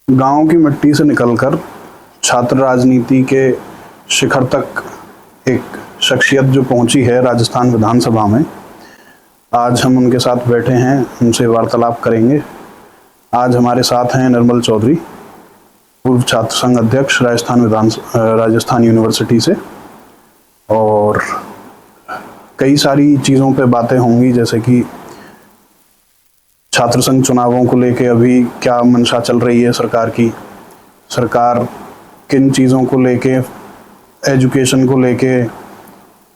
गांव की मिट्टी से निकलकर छात्र राजनीति के शिखर तक एक शख्सियत जो पहुंची है राजस्थान विधानसभा में, आज हम उनके साथ बैठे हैं, उनसे वार्तालाप करेंगे। आज हमारे साथ हैं निर्मल चौधरी, पूर्व छात्र संघ अध्यक्ष राजस्थान यूनिवर्सिटी से, और कई सारी चीज़ों पे बातें होंगी, जैसे कि छात्र संघ चुनावों को लेके अभी क्या मंशा चल रही है सरकार की, सरकार किन चीज़ों को लेके, एजुकेशन को लेके,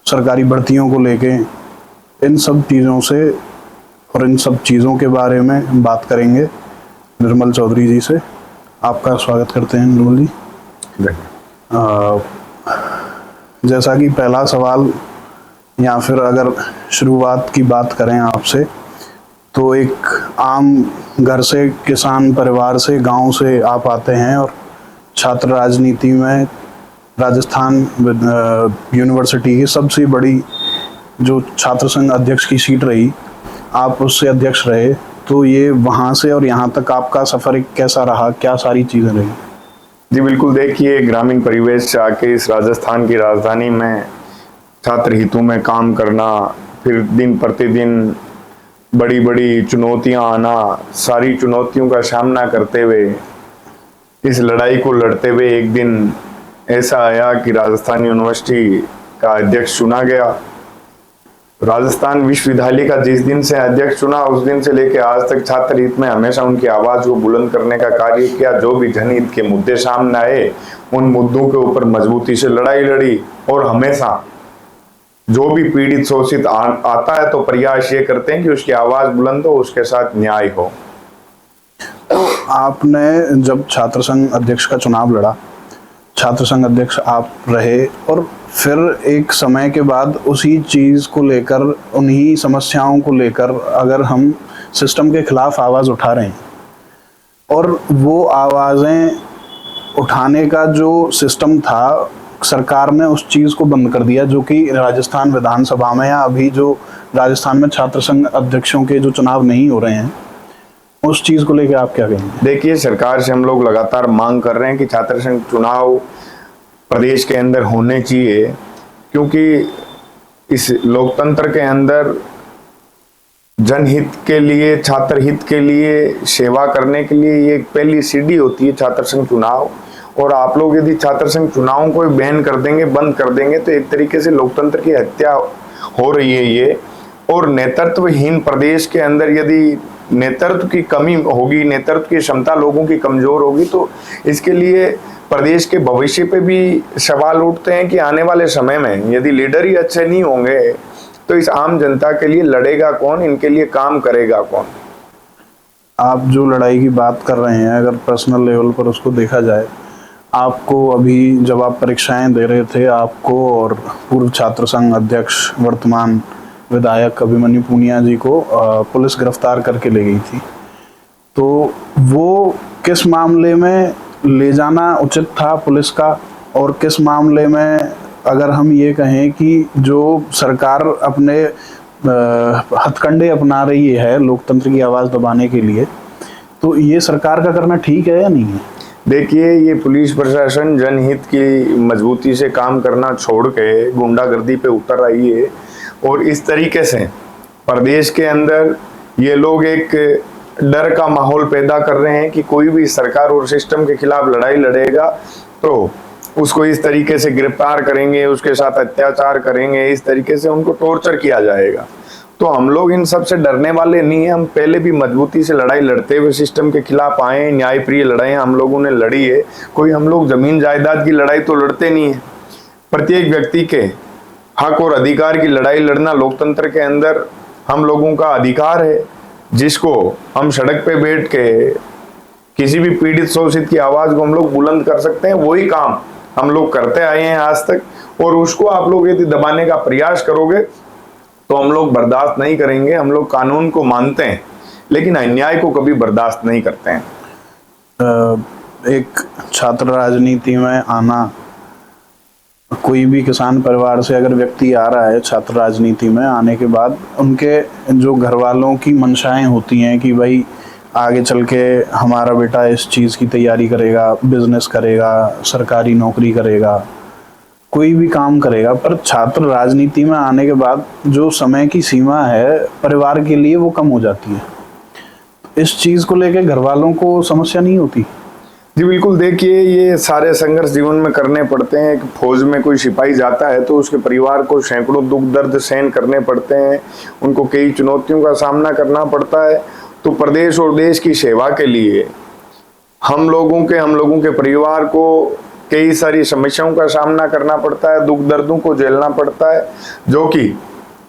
सरकारी भर्तियों को लेके, इन सब चीज़ों से और इन सब चीज़ों के बारे में बात करेंगे निर्मल चौधरी जी से। आपका स्वागत करते हैं निर्मल जी। जैसा कि पहला सवाल, या फिर अगर शुरुआत की बात करें आपसे, तो एक आम घर से, किसान परिवार से, गांव से आप आते हैं और छात्र राजनीति में राजस्थान यूनिवर्सिटी की सबसे बड़ी जो छात्र संघ अध्यक्ष की सीट रही, आप उससे अध्यक्ष रहे, तो ये वहाँ से और यहाँ तक आपका सफ़र कैसा रहा, क्या सारी चीज़ें रही? जी बिल्कुल, देखिए ग्रामीण परिवेश से आके इस राजस्थान की राजधानी में छात्र हितों में काम करना, फिर दिन प्रतिदिन बड़ी बड़ी चुनौतियां आना, सारी चुनौतियों का सामना करते हुए इस लड़ाई को लड़ते हुए एक दिन ऐसा आया कि राजस्थान यूनिवर्सिटी का अध्यक्ष चुना गया। राजस्थान विश्वविद्यालय का जिस दिन से अध्यक्ष चुना, उस दिन से लेकर आज तक छात्र हित में हमेशा उनकी आवाज को बुलंद करने का कार्य किया। जो भी जनहित के मुद्दे सामने आए, उन मुद्दों के ऊपर मजबूती से लड़ाई लड़ी, और हमेशा जो भी पीड़ित शोषित आता है तो प्रयास ये करते हैं कि उसकी आवाज बुलंद हो, उसके साथ न्याय हो। आपने जब छात्र संघ अध्यक्ष का चुनाव लड़ा, छात्र संघ अध्यक्ष आप रहे, और फिर एक समय के बाद उसी चीज़ को लेकर, उन्हीं समस्याओं को लेकर अगर हम सिस्टम के खिलाफ आवाज़ उठा रहे हैं, और वो आवाज़ें उठाने का जो सिस्टम था, सरकार ने उस चीज़ को बंद कर दिया, जो कि राजस्थान विधानसभा में, या अभी जो राजस्थान में छात्र संघ अध्यक्षों के जो चुनाव नहीं हो रहे हैं, उस चीज़ को लेकर आप क्या कहेंगे? देखिए, सरकार से हम लोग लगातार मांग कर रहे हैं कि छात्र संघ चुनाव प्रदेश के अंदर होने चाहिए, क्योंकि इस लोकतंत्र के अंदर जनहित के लिए, छात्र हित के लिए सेवा करने के लिए ये पहली सीढ़ी होती है छात्र संघ चुनाव। और आप लोग यदि छात्र संघ चुनावों को बैन कर देंगे, बंद कर देंगे, तो एक तरीके से लोकतंत्र की हत्या हो रही है ये। और नेतृत्वहीन प्रदेश के अंदर यदि नेतृत्व की कमी होगी, नेतृत्व की क्षमता लोगों की कमजोर होगी, तो इसके लिए प्रदेश के भविष्य पे भी सवाल उठते हैं कि आने वाले समय में यदि लीडर ही अच्छे नहीं होंगे तो इस आम जनता के लिए लड़ेगा कौन, इनके लिए काम करेगा कौन? आप जो लड़ाई की बात कर रहे हैं, अगर पर्सनल लेवल पर उसको देखा जाए, आपको अभी जब आप परीक्षाएं दे रहे थे, आपको और पूर्व छात्र संघ अध्यक्ष वर्तमान विधायक अभिमन्यु पूनिया जी को पुलिस गिरफ्तार करके ले गई थी, तो वो किस मामले में ले जाना उचित था पुलिस का, और किस मामले में अगर हम ये कहें कि जो सरकार अपने हथकंडे अपना रही है लोकतंत्र की आवाज़ दबाने के लिए, तो ये सरकार का करना ठीक है या नहीं है? देखिए, ये पुलिस प्रशासन जनहित की मजबूती से काम करना छोड़ के गुंडागर्दी पे उतर रही है, और इस तरीके से प्रदेश के अंदर ये लोग एक डर का माहौल पैदा कर रहे हैं कि कोई भी सरकार और सिस्टम के खिलाफ लड़ाई लड़ेगा तो उसको इस तरीके से गिरफ्तार करेंगे, उसके साथ अत्याचार करेंगे, इस तरीके से उनको टॉर्चर किया जाएगा। तो हम लोग इन सब से डरने वाले नहीं है। हम पहले भी मजबूती से लड़ाई लड़ते हुए सिस्टम के खिलाफ आए, न्यायप्रिय लड़ाई हम लोगों ने लड़ी है। कोई हम लोग जमीन जायदाद की लड़ाई तो लड़ते नहीं है। प्रत्येक व्यक्ति के हक और अधिकार की लड़ाई लड़ना लोकतंत्र के अंदर हम लोगों का अधिकार है, जिसको हम सड़क पे बैठ के किसी भी पीड़ित शोषित की आवाज को हम लोग बुलंद कर सकते हैं। वही काम हम लोग करते आए हैं आज तक, और उसको आप लोग यदि दबाने का प्रयास करोगे तो हम लोग बर्दाश्त नहीं करेंगे। हम लोग कानून को मानते हैं, लेकिन अन्याय को कभी बर्दाश्त नहीं करते हैं। एक छात्र राजनीति में आना, कोई भी किसान परिवार से अगर व्यक्ति आ रहा है छात्र राजनीति में आने के बाद, उनके जो घर वालों की मंशाएं होती हैं कि भाई आगे चल के हमारा बेटा इस चीज़ की तैयारी करेगा, बिजनेस करेगा, सरकारी नौकरी करेगा, कोई भी काम करेगा, पर छात्र राजनीति में आने के बाद जो समय की सीमा है परिवार के लिए वो कम हो जाती है। इस चीज़ को लेके घर वालों को समस्या नहीं होती? जी बिल्कुल, देखिए ये सारे संघर्ष जीवन में करने पड़ते हैं। एक फौज में कोई सिपाही जाता है तो उसके परिवार को सैकड़ों दुख दर्द सहन करने पड़ते हैं, उनको कई चुनौतियों का सामना करना पड़ता है। तो प्रदेश और देश की सेवा के लिए हम लोगों के परिवार को कई सारी समस्याओं का सामना करना पड़ता है, दुख दर्दों को झेलना पड़ता है, जो कि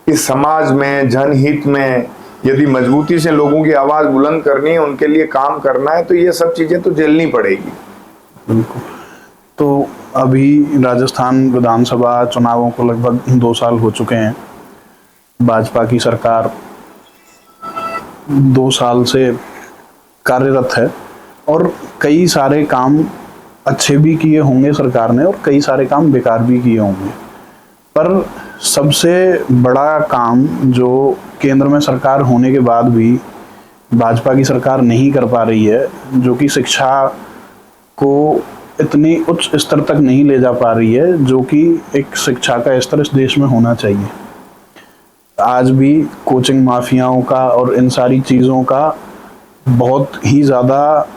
इस समाज में जनहित में यदि मजबूती से लोगों की आवाज बुलंद करनी है, उनके लिए काम करना है, तो ये सब चीजें तो झेलनी पड़ेगी। बिल्कुल। तो अभी राजस्थान विधानसभा चुनावों को लगभग 2 साल हो चुके हैं। भाजपा की सरकार 2 साल से कार्यरत है और कई सारे काम अच्छे भी किए होंगे सरकार ने और कई सारे काम बेकार भी किए होंगे, पर सबसे बड़ा काम जो केंद्र में सरकार होने के बाद भी भाजपा की सरकार नहीं कर पा रही है, जो कि शिक्षा को इतनी उच्च स्तर तक नहीं ले जा पा रही है जो कि एक शिक्षा का स्तर इस देश में होना चाहिए। आज भी कोचिंग माफियाओं का और इन सारी चीज़ों का बहुत ही ज़्यादा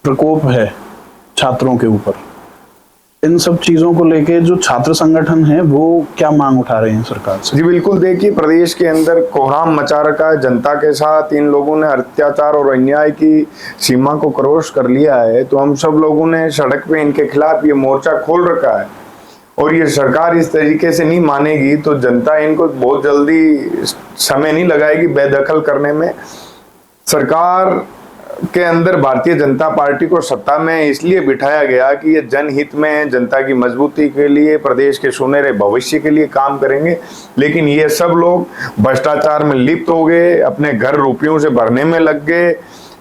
प्रकोप है छात्रों के ऊपर। इन सब चीज़ों को लेके जो छात्र संगठन है वो क्या मांग उठा रहे हैं सरकार से? जी बिल्कुल, देखिए प्रदेश के अंदर कोहराम मचा रखा है जनता के साथ। इन लोगों ने अत्याचार और अन्याय की सीमा को क्रॉस कर लिया है, तो हम सब लोगों ने सड़क पे इनके खिलाफ ये मोर्चा खोल रखा है। और ये सरकार इस तरीके से नहीं मानेगी तो जनता इनको बहुत जल्दी समय नहीं लगाएगी बेदखल करने में। सरकार के अंदर भारतीय जनता पार्टी को सत्ता में इसलिए बिठाया गया कि ये जनहित में, जनता की मजबूती के लिए, प्रदेश के सुनहरे भविष्य के लिए काम करेंगे। लेकिन ये सब लोग भ्रष्टाचार में लिप्त हो गए, अपने घर रुपयों से भरने में लग गए।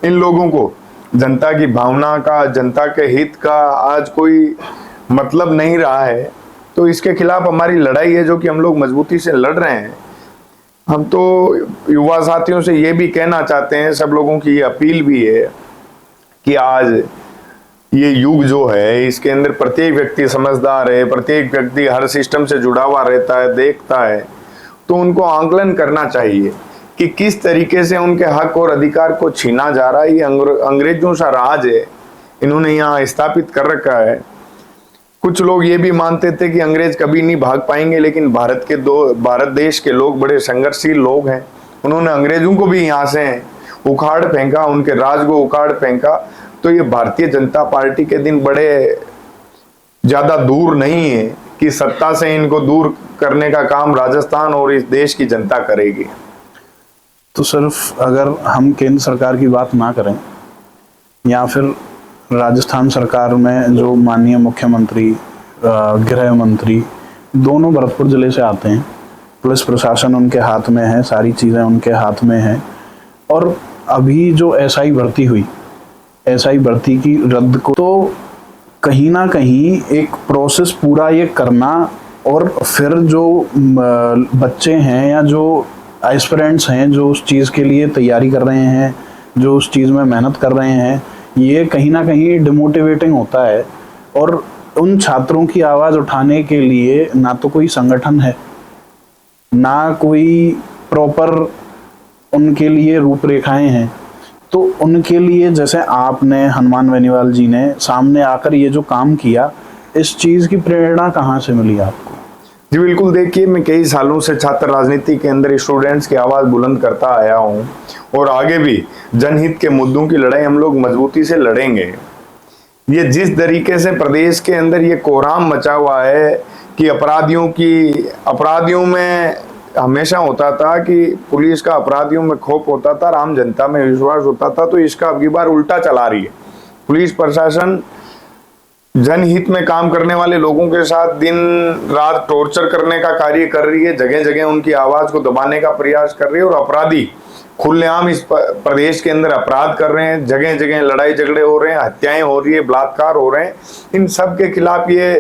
इन लोगों को जनता की भावना का, जनता के हित का आज कोई मतलब नहीं रहा है। तो इसके खिलाफ हमारी लड़ाई है जो कि हम लोग मजबूती से लड़ रहे हैं। हम तो युवा साथियों से ये भी कहना चाहते हैं, सब लोगों की ये अपील भी है कि आज ये युग जो है इसके अंदर प्रत्येक व्यक्ति समझदार है, प्रत्येक व्यक्ति हर सिस्टम से जुड़ा हुआ रहता है, देखता है। तो उनको आंकलन करना चाहिए कि किस तरीके से उनके हक और अधिकार को छीना जा रहा है। ये अंग्रेजों सा राज है, इन्होंने यहाँ स्थापित कर रखा है। कुछ लोग ये भी मानते थे कि अंग्रेज कभी नहीं भाग पाएंगे, लेकिन भारत देश के लोग बड़े संघर्षशील लोग हैं। उन्होंने अंग्रेजों को भी यहाँ से उखाड़ फेंका, उनके राज को उखाड़ फेंका। तो ये भारतीय जनता पार्टी के दिन बड़े ज्यादा दूर नहीं है कि सत्ता से इनको दूर करने का काम राजस्थान और इस देश की जनता करेगी। तो सिर्फ अगर हम केंद्र सरकार की बात ना करें या फिर राजस्थान सरकार में जो माननीय मुख्यमंत्री, गृह मंत्री दोनों भरतपुर जिले से आते हैं, पुलिस प्रशासन उनके हाथ में है, सारी चीज़ें उनके हाथ में हैं। और अभी जो एसआई भर्ती हुई, एसआई भर्ती की रद्द को तो कहीं ना कहीं एक प्रोसेस पूरा ये करना और फिर जो बच्चे हैं या जो एस्पिरेंट्स हैं जो उस चीज़ के लिए तैयारी कर रहे हैं, जो उस चीज़ में मेहनत कर रहे हैं, ये कहीं ना कहीं डिमोटिवेटिंग होता है। और उन छात्रों की आवाज़ उठाने के लिए ना तो कोई संगठन है, ना कोई प्रॉपर उनके लिए रूपरेखाएं हैं। तो उनके लिए जैसे आपने, हनुमान बेनीवाल जी ने सामने आकर ये जो काम किया, इस चीज़ की प्रेरणा कहाँ से मिली आपको? जी बिल्कुल, देखिए मैं कई सालों से छात्र राजनीति के अंदर स्टूडेंट्स की आवाज़ बुलंद करता आया हूँ और आगे भी जनहित के मुद्दों की लड़ाई हम लोग मजबूती से लड़ेंगे। ये जिस तरीके से प्रदेश के अंदर ये कोहराम मचा हुआ है कि अपराधियों में हमेशा होता था कि पुलिस का अपराधियों में खौफ होता था, आम जनता में विश्वास होता था। तो इसका अब की बार उल्टा चला रही है। पुलिस प्रशासन जनहित में काम करने वाले लोगों के साथ दिन रात टॉर्चर करने का कार्य कर रही है, जगह जगह उनकी आवाज को दबाने का प्रयास कर रही है और अपराधी खुलेआम इस प्रदेश के अंदर अपराध कर रहे हैं, जगह जगह लड़ाई झगड़े हो रहे हैं, हत्याएं हो रही है, बलात्कार हो रहे हैं। इन सब के खिलाफ ये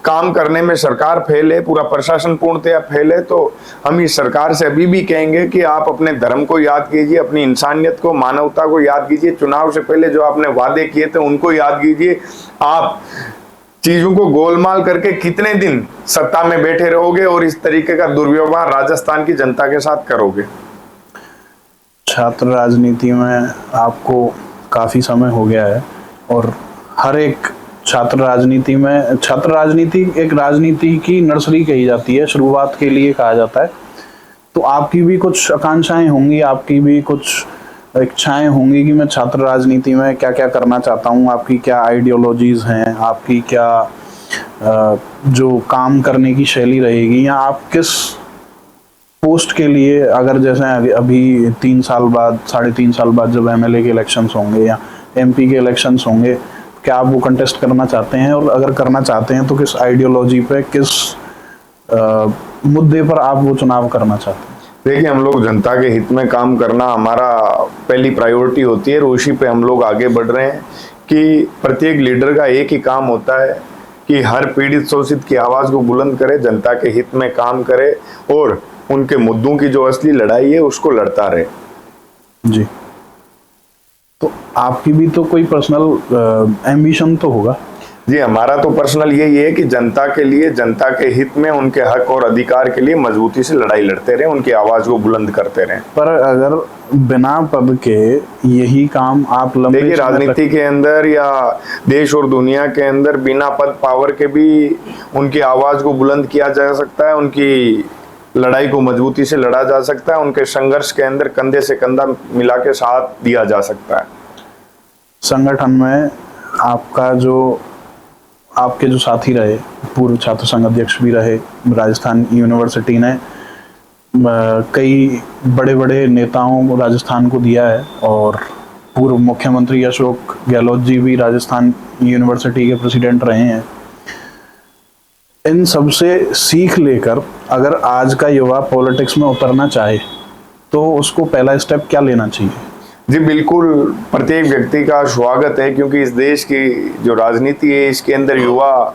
काम करने में सरकार फेल है, पूरा प्रशासन पूर्णतया फेल है, तो हम इस सरकार से अभी भी कहेंगे कि आप अपने धर्म को याद कीजिए, अपनी इंसानियत को, मानवता को याद कीजिए। चुनाव से पहले जो आपने वादे किए थे उनको याद कीजिए। आप चीजों को गोलमाल करके कितने दिन सत्ता में बैठे रहोगे और इस तरीके का दुर्व्यवहार राजस्थान की जनता के साथ करोगे? छात्र राजनीति में आपको काफी समय हो गया है और हर एक छात्र राजनीति एक राजनीति की नर्सरी कही जाती है, शुरुआत के लिए कहा जाता है। तो आपकी भी कुछ आकांक्षाएं होंगी, आपकी भी कुछ इच्छाएं होंगी कि मैं छात्र राजनीति में क्या क्या करना चाहता हूं, आपकी क्या आइडियोलॉजीज हैं, आपकी क्या जो काम करने की शैली रहेगी, या आप किस पोस्ट के लिए, अगर जैसे अभी 3 साल बाद, 3.5 साल बाद जब एमएलए के इलेक्शंस होंगे या एमपी के इलेक्शंस होंगे, क्या आप वो कंटेस्ट करना चाहते हैं, और अगर करना चाहते हैं तो किस आइडियोलॉजी पे, किस मुद्दे पर आप वो चुनाव करना चाहते हैं? देखिए, हम लोग जनता के हित में काम करना हमारा पहली प्रायोरिटी होती है और उसी पे हम लोग आगे बढ़ रहे हैं कि प्रत्येक लीडर का एक ही काम होता है कि हर पीड़ित शोषित की आवाज को बुलंद करे, जनता के हित में काम करे और उनके मुद्दों की जो असली लड़ाई है उसको लड़ता रहे। जी, तो आपकी भी तो कोई पर्सनल एम्बिशन तो होगा? जी, हमारा तो पर्सनल यही है कि जनता के लिए, जनता के हित में, उनके हक और अधिकार के लिए मजबूती से लड़ाई लड़ते रहे, उनकी आवाज को बुलंद करते रहे। पर अगर बिना पद के यही काम आप लंबे, देखिए, राजनीति के अंदर या देश और दुनिया के अंदर बिना पद पावर के भी उनकी आवाज को बुलंद किया जा सकता है, उनकी लड़ाई को मजबूती से लड़ा जा सकता है, उनके संघर्ष के अंदर कंधे से कंधा मिला के साथ दिया जा सकता है। संगठन में आपके जो साथी रहे, पूर्व छात्र संघ अध्यक्ष भी रहे, राजस्थान यूनिवर्सिटी ने कई बड़े बड़े नेताओं को राजस्थान को दिया है और पूर्व मुख्यमंत्री अशोक गहलोत जी भी राजस्थान यूनिवर्सिटी के प्रेसिडेंट रहे हैं। इन सब से सीख लेकर अगर आज का युवा पॉलिटिक्स में उतरना चाहे तो उसको पहला स्टेप क्या लेना चाहिए? जी बिल्कुल, प्रत्येक व्यक्ति का स्वागत है, क्योंकि इस देश की जो राजनीति है इसके अंदर युवा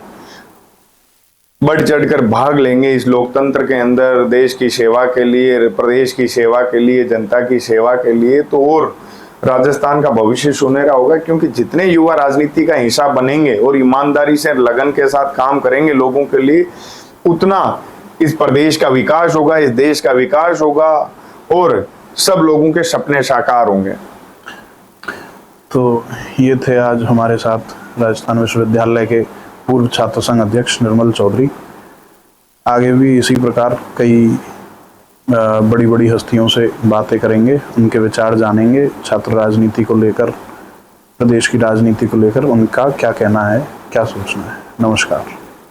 बढ़ चढ़कर भाग लेंगे। इस लोकतंत्र के अंदर देश की सेवा के लिए, प्रदेश की सेवा के लिए, जनता की सेवा के लिए, तो और राजस्थान का भविष्य सुनहरा होगा। क्योंकि जितने युवा राजनीति का हिस्सा बनेंगे और ईमानदारी से, लगन के साथ काम करेंगे लोगों के लिए, उतना इस प्रदेश का विकास होगा, इस देश का विकास होगा और सब लोगों के सपने साकार होंगे। तो ये थे आज हमारे साथ राजस्थान विश्वविद्यालय के पूर्व छात्र संघ अध्यक्ष निर्मल चौधरी। आगे भी इसी प्रकार कई बड़ी बड़ी हस्तियों से बातें करेंगे, उनके विचार जानेंगे, छात्र राजनीति को लेकर, प्रदेश की राजनीति को लेकर उनका क्या कहना है, क्या सोचना है। नमस्कार।